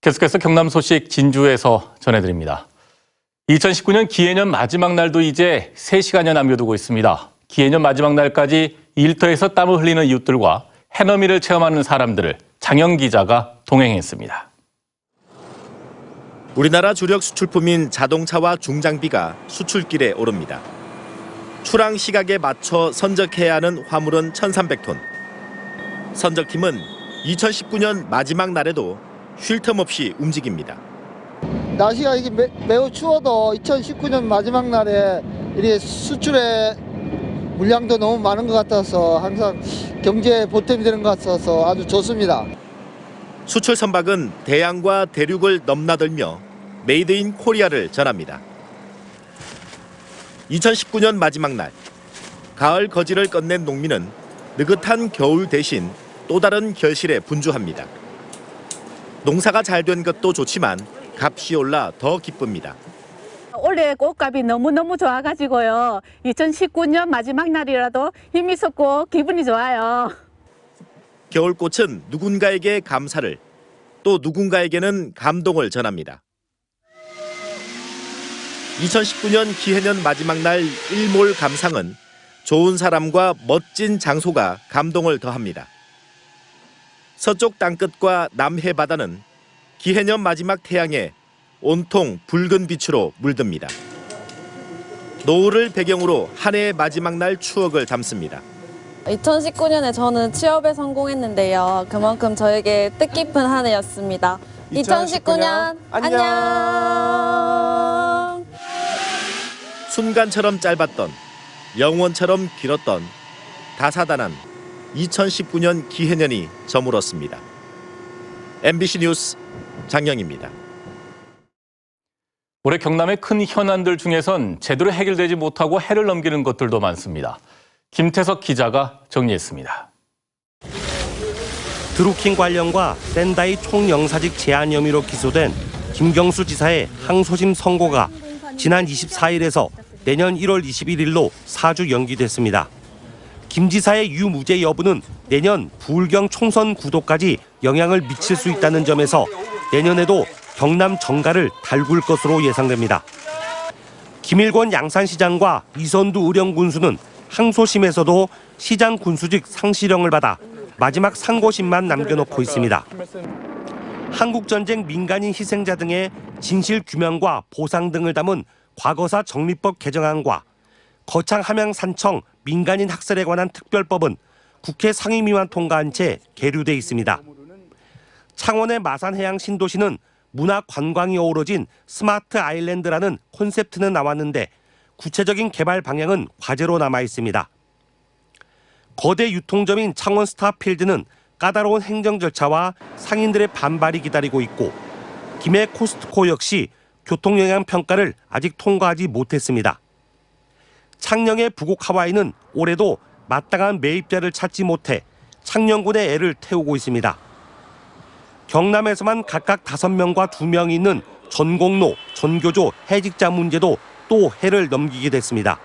계속해서 경남 소식 진주에서 전해드립니다. 2019년 기해년 마지막 날도 이제 3시간여 남겨두고 있습니다. 기해년 마지막 날까지 일터에서 땀을 흘리는 이웃들과 해넘이를 체험하는 사람들을 장영 기자가 동행했습니다. 우리나라 주력 수출품인 자동차와 중장비가 수출길에 오릅니다. 출항 시각에 맞춰 선적해야 하는 화물은 1,300톤. 선적팀은 2019년 마지막 날에도 쉴 틈 없이 움직입니다. 날씨가 이게 매우 추워도 2019년 마지막 날에 이렇게 수출의 물량도 너무 많은 것 같아서 항상 경제에 보탬이 되는 것 같아서 아주 좋습니다. 수출 선박은 대양과 대륙을 넘나들며 메이드 인 코리아를 전합니다. 2019년 마지막 날, 가을 거지를 끝낸 농민은 느긋한 겨울 대신 또 다른 결실에 분주합니다. 농사가 잘 된 것도 좋지만 값이 올라 더 기쁩니다. 올해 꽃값이 너무너무 좋아가지고요. 2019년 마지막 날이라도 힘이 솟고 기분이 좋아요. 겨울꽃은 누군가에게 감사를, 또 누군가에게는 감동을 전합니다. 2019년 기해년 마지막 날 일몰 감상은 좋은 사람과 멋진 장소가 감동을 더합니다. 서쪽 땅끝과 남해 바다는 기해년 마지막 태양에 온통 붉은 빛으로 물듭니다. 노을을 배경으로 한 해의 마지막 날 추억을 담습니다. 2019년에 저는 취업에 성공했는데요. 그만큼 저에게 뜻깊은 한 해였습니다. 2019년 안녕! 순간처럼 짧았던, 영원처럼 길었던 다사다난 2019년 기해년이 저물었습니다. MBC 뉴스 장영입니다. 올해 경남의 큰 현안들 중에선 제대로 해결되지 못하고 해를 넘기는 것들도 많습니다. 김태석 기자가 정리했습니다. 드루킹 관련과 샌다이 총영사직 제한 혐의로 기소된 김경수 지사의 항소심 선고가 지난 24일에서 내년 1월 21일로 4주 연기됐습니다. 김 지사의 유무죄 여부는 내년 부울경 총선 구도까지 영향을 미칠 수 있다는 점에서 내년에도 경남 정가를 달굴 것으로 예상됩니다. 김일권 양산시장과 이선두 의령군수는 항소심에서도 시장 군수직 상실형을 받아 마지막 상고심만 남겨놓고 있습니다. 한국전쟁 민간인 희생자 등의 진실 규명과 보상 등을 담은 과거사 정리법 개정안과 거창 함양산청 민간인 학살에 관한 특별법은 국회 상임위만 통과한 채 계류돼 있습니다. 창원의 마산해양 신도시는 문화 관광이 어우러진 스마트 아일랜드라는 콘셉트는 나왔는데 구체적인 개발 방향은 과제로 남아 있습니다. 거대 유통점인 창원 스타필드는 까다로운 행정 절차와 상인들의 반발이 기다리고 있고 김해 코스트코 역시 교통영향 평가를 아직 통과하지 못했습니다. 창녕의 부곡 하와이는 올해도 마땅한 매입자를 찾지 못해 창녕군의 애를 태우고 있습니다. 경남에서만 각각 5명과 2명이 있는 전공로, 전교조, 해직자 문제도 또 해를 넘기게 됐습니다.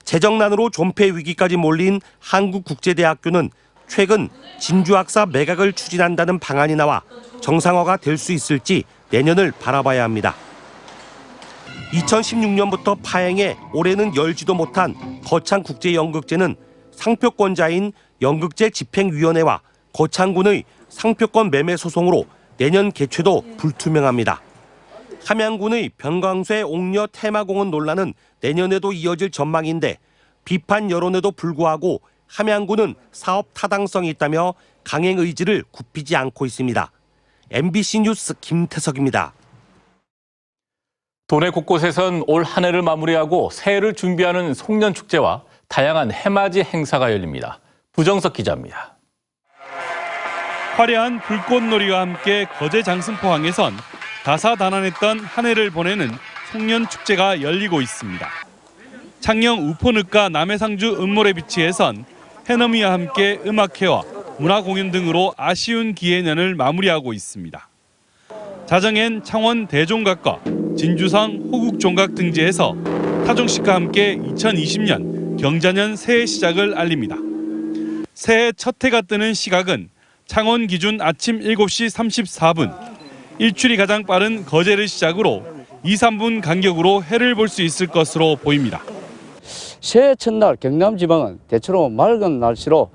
재정난으로 존폐 위기까지 몰린 한국국제대학교는 최근 진주학사 매각을 추진한다는 방안이 나와 정상화가 될 수 있을지 내년을 바라봐야 합니다. 2016년부터 파행해 올해는 열지도 못한 거창국제연극제는 상표권자인 연극제집행위원회와 거창군의 상표권 매매 소송으로 내년 개최도 불투명합니다. 함양군의 병광쇠 옥녀 테마공원 논란은 내년에도 이어질 전망인데 비판 여론에도 불구하고 함양군은 사업 타당성이 있다며 강행 의지를 굽히지 않고 있습니다. MBC 뉴스 김태석입니다. 도내 곳곳에선 올 한 해를 마무리하고 새해를 준비하는 송년축제와 다양한 해맞이 행사가 열립니다. 부정석 기자입니다. 화려한 불꽃놀이와 함께 거제 장승포항에선 다사다난했던 한 해를 보내는 송년축제가 열리고 있습니다. 창녕 우포늪과 남해상주 은모래비치에선 해넘이와 함께 음악회와 문화공연 등으로 아쉬운 기해년을 마무리하고 있습니다. 자정엔 창원 대종각과 진주성 호국종각 등지에서 타종식과 함께 2020년 경자년 새해 시작을 알립니다. 새해 첫 해가 뜨는 시각은 창원 기준 아침 7시 34분, 일출이 가장 빠른 거제를 시작으로 2, 3분 간격으로 해를 볼 수 있을 것으로 보입니다. 새해 첫날 경남 지방은 대체로 맑은 날씨로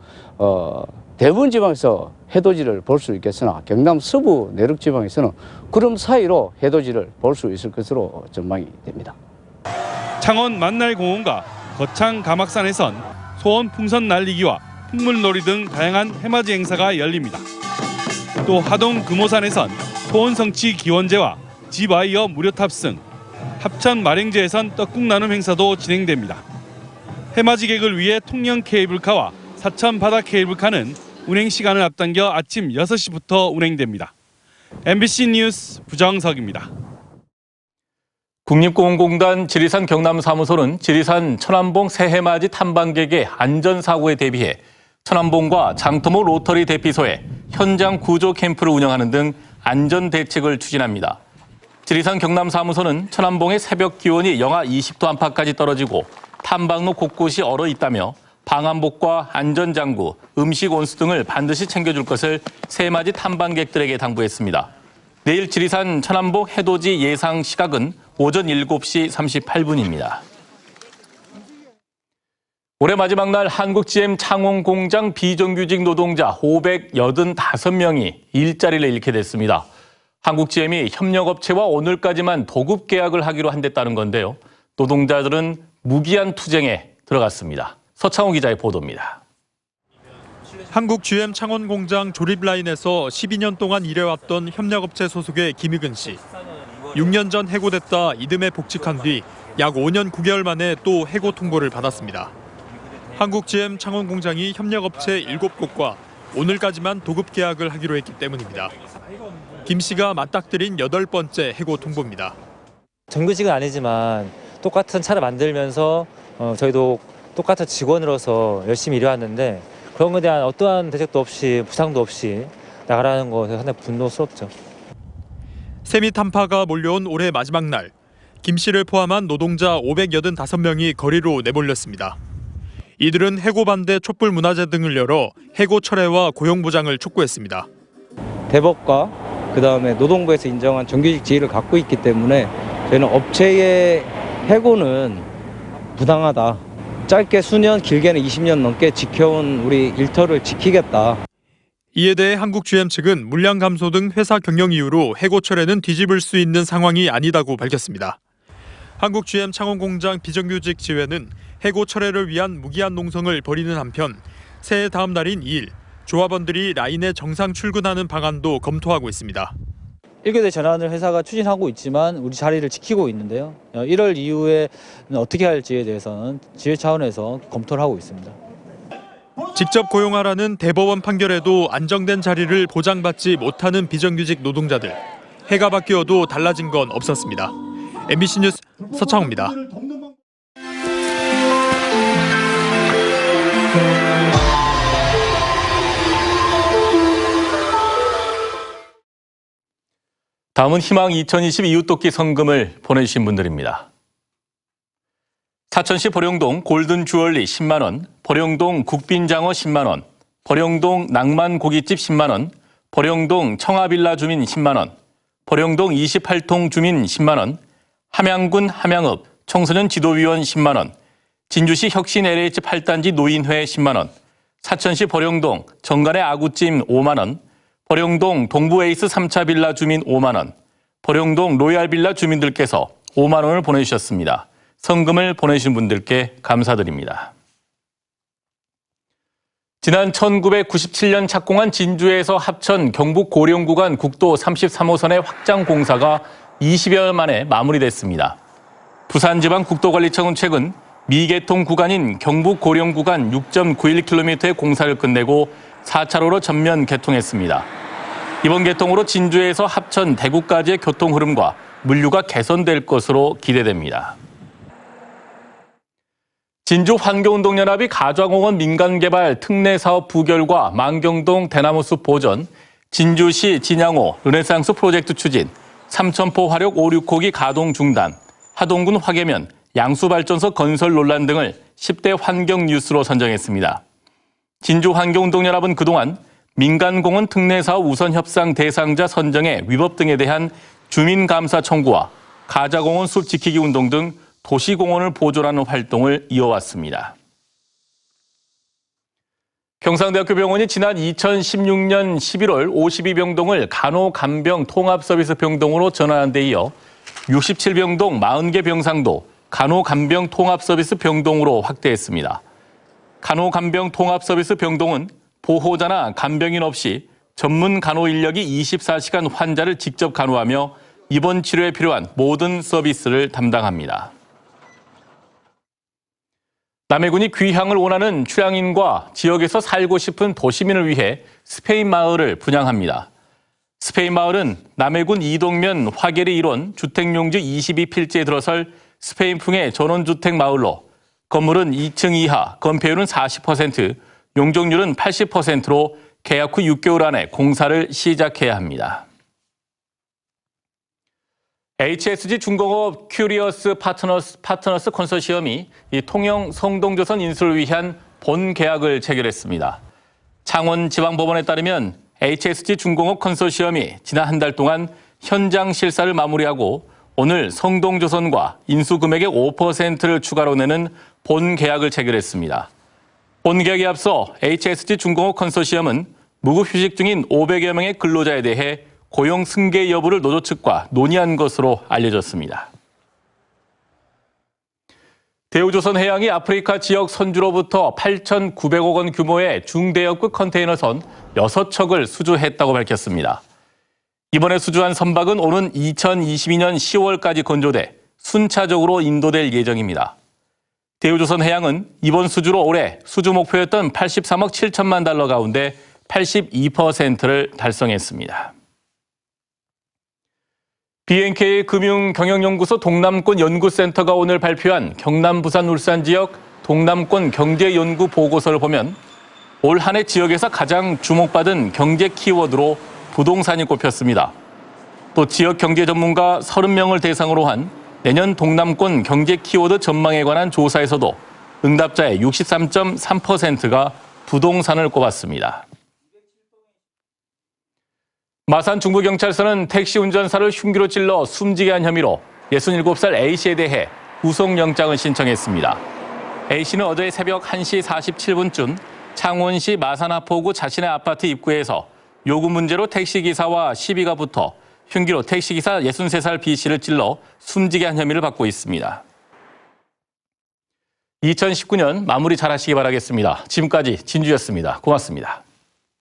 대부분 지방에서 해돋이를 볼 수 있겠으나 경남 서부 내륙 지방에서는 구름 사이로 해돋이를 볼 수 있을 것으로 전망이 됩니다. 창원 만날공원과 거창 가막산에선 소원 풍선 날리기와 풍물놀이 등 다양한 해맞이 행사가 열립니다. 또 하동 금오산에선 소원 성취 기원제와 지바이어 무료 탑승, 합천 말행제에선 떡국 나눔 행사도 진행됩니다. 해맞이객을 위해 통영 케이블카와 사천 바다 케이블카는 운행 시간을 앞당겨 아침 6시부터 운행됩니다. MBC 뉴스 부정석입니다. 국립공원공단 지리산 경남사무소는 지리산 천안봉 새해맞이 탐방객의 안전사고에 대비해 천안봉과 장터모 로터리 대피소에 현장 구조 캠프를 운영하는 등 안전대책을 추진합니다. 지리산 경남사무소는 천안봉의 새벽 기온이 영하 20도 안팎까지 떨어지고 탐방로 곳곳이 얼어 있다며 방한복과 안전장구, 음식 온수 등을 반드시 챙겨줄 것을 새해맞이 탐방객들에게 당부했습니다. 내일 지리산 천안봉 해돋이 예상 시각은 오전 7시 38분입니다. 올해 마지막 날 한국 GM 창원 공장 비정규직 노동자 585명이 일자리를 잃게 됐습니다. 한국 GM이 협력업체와 오늘까지만 도급 계약을 하기로 한댔다는 건데요. 노동자들은 무기한 투쟁에 들어갔습니다. 서창호 기자의 보도입니다. 한국 GM 창원 공장 조립 라인에서 12년 동안 일해왔던 협력업체 소속의 김익은 씨. 6년 전 해고됐다 이듬해 복직한 뒤 약 5년 9개월 만에 또 해고 통보를 받았습니다. 한국 GM 창원 공장이 협력업체 7곳과 오늘까지만 도급 계약을 하기로 했기 때문입니다. 김 씨가 맞닥뜨린 8번째 해고 통보입니다. 정규직은 아니지만 똑같은 차를 만들면서 저희도 똑같은 직원으로서 열심히 일해왔는데 그런 것에 대한 어떠한 대책도 없이 보상도 없이 나가라는 것에 상당히 분노스럽죠. 세미 탄파가 몰려온 올해 마지막 날, 김 씨를 포함한 노동자 585명이 거리로 내몰렸습니다. 이들은 해고 반대 촛불 문화제 등을 열어 해고 철회와 고용 보장을 촉구했습니다. 대법과 그다음에 노동부에서 인정한 정규직 지위를 갖고 있기 때문에 저희는 업체의 해고는 부당하다. 짧게 수년, 길게는 20년 넘게 지켜온 우리 일터를 지키겠다. 이에 대해 한국 GM 측은 물량 감소 등 회사 경영 이유로 해고 철회는 뒤집을 수 있는 상황이 아니다고 밝혔습니다. 한국 GM 창원 공장 비정규직 지회는 해고 철회를 위한 무기한 농성을 벌이는 한편 새해 다음 날인 2일 조합원들이 라인에 정상 출근하는 방안도 검토하고 있습니다. 1교대 전환을 회사가 추진하고 있지만 우리 자리를 지키고 있는데요. 1월 이후에 어떻게 할지에 대해서는 지회 차원에서 검토를 하고 있습니다. 직접 고용하라는 대법원 판결에도 안정된 자리를 보장받지 못하는 비정규직 노동자들. 해가 바뀌어도 달라진 건 없었습니다. MBC 뉴스 서창호입니다. 다음은 희망 2020 이웃돕기 성금을 보내주신 분들입니다. 사천시 보령동 골든 주얼리 10만 원, 보령동 국빈장어 10만 원, 보령동 낭만고깃집 10만 원, 보령동 청아빌라 주민 10만 원, 보령동 28통 주민 10만 원, 함양군 함양읍 청소년 지도위원 10만 원, 진주시 혁신 LH 8단지 노인회 10만 원, 사천시 보령동 정간의 아구찜 5만 원, 보령동 동부에이스 3차 빌라 주민 5만 원, 보령동 로얄 빌라 주민들께서 5만 원을 보내주셨습니다. 성금을 보내주신 분들께 감사드립니다. 지난 1997년 착공한 진주에서 합천 경북 고령 구간 국도 33호선의 확장 공사가 20여일 만에 마무리됐습니다. 부산지방국도관리청은 최근 미개통 구간인 경북 고령 구간 6.91km의 공사를 끝내고 4차로로 전면 개통했습니다. 이번 개통으로 진주에서 합천, 대구까지의 교통 흐름과 물류가 개선될 것으로 기대됩니다. 진주환경운동연합이 가좌공원 민간개발 특례사업 부결과 만경동 대나무숲 보전, 진주시 진양호 르네상스 프로젝트 추진, 삼천포 화력 5, 6호기 가동 중단, 하동군 화계면 양수발전소 건설 논란 등을 10대 환경 뉴스로 선정했습니다. 진주환경운동연합은 그동안 민간공원 특례사업 우선 협상 대상자 선정의 위법 등에 대한 주민감사 청구와 가자공원 숲 지키기 운동 등 도시공원을 보존하는 활동을 이어왔습니다. 경상대학교 병원이 지난 2016년 11월 52병동을 간호간병 통합서비스 병동으로 전환한 데 이어 67병동 40개 병상도 간호간병 통합서비스 병동으로 확대했습니다. 간호간병 통합서비스 병동은 보호자나 간병인 없이 전문 간호 인력이 24시간 환자를 직접 간호하며 입원 치료에 필요한 모든 서비스를 담당합니다. 남해군이 귀향을 원하는 출향인과 지역에서 살고 싶은 도시민을 위해 스페인 마을을 분양합니다. 스페인 마을은 남해군 이동면 화계리 일원 주택용지 22필지에 들어설 스페인풍의 전원주택 마을로 건물은 2층 이하, 건폐율은 40%, 용적률은 80%로 계약 후 6개월 안에 공사를 시작해야 합니다. HSG 중공업 큐리어스 파트너스 컨소시엄이 통영 성동조선 인수를 위한 본 계약을 체결했습니다. 창원지방법원에 따르면 HSG 중공업 컨소시엄이 지난 한 달 동안 현장 실사를 마무리하고 오늘 성동조선과 인수 금액의 5%를 추가로 내는 본 계약을 체결했습니다. 본 계약에 앞서 HSG 중공업 컨소시엄은 무급휴직 중인 500여 명의 근로자에 대해 고용 승계 여부를 노조 측과 논의한 것으로 알려졌습니다. 대우조선해양이 아프리카 지역 선주로부터 8,900억 원 규모의 중대역급 컨테이너선 6척을 수주했다고 밝혔습니다. 이번에 수주한 선박은 오는 2022년 10월까지 건조돼 순차적으로 인도될 예정입니다. 대우조선해양은 이번 수주로 올해 수주 목표였던 83억 7천만 달러 가운데 82%를 달성했습니다. BNK 금융경영연구소 동남권 연구센터가 오늘 발표한 경남, 부산, 울산 지역 동남권 경제연구 보고서를 보면 올 한 해 지역에서 가장 주목받은 경제 키워드로 부동산이 꼽혔습니다. 또 지역 경제 전문가 30명을 대상으로 한 내년 동남권 경제 키워드 전망에 관한 조사에서도 응답자의 63.3%가 부동산을 꼽았습니다. 마산 중부경찰서는 택시 운전사를 흉기로 찔러 숨지게 한 혐의로 67살 A씨에 대해 구속영장을 신청했습니다. A씨는 어제 새벽 1시 47분쯤 창원시 마산하포구 자신의 아파트 입구에서 요금 문제로 택시기사와 시비가 붙어 흉기로 택시기사 63살 B씨를 찔러 숨지게 한 혐의를 받고 있습니다. 2019년 마무리 잘하시기 바라겠습니다. 지금까지 진주였습니다. 고맙습니다.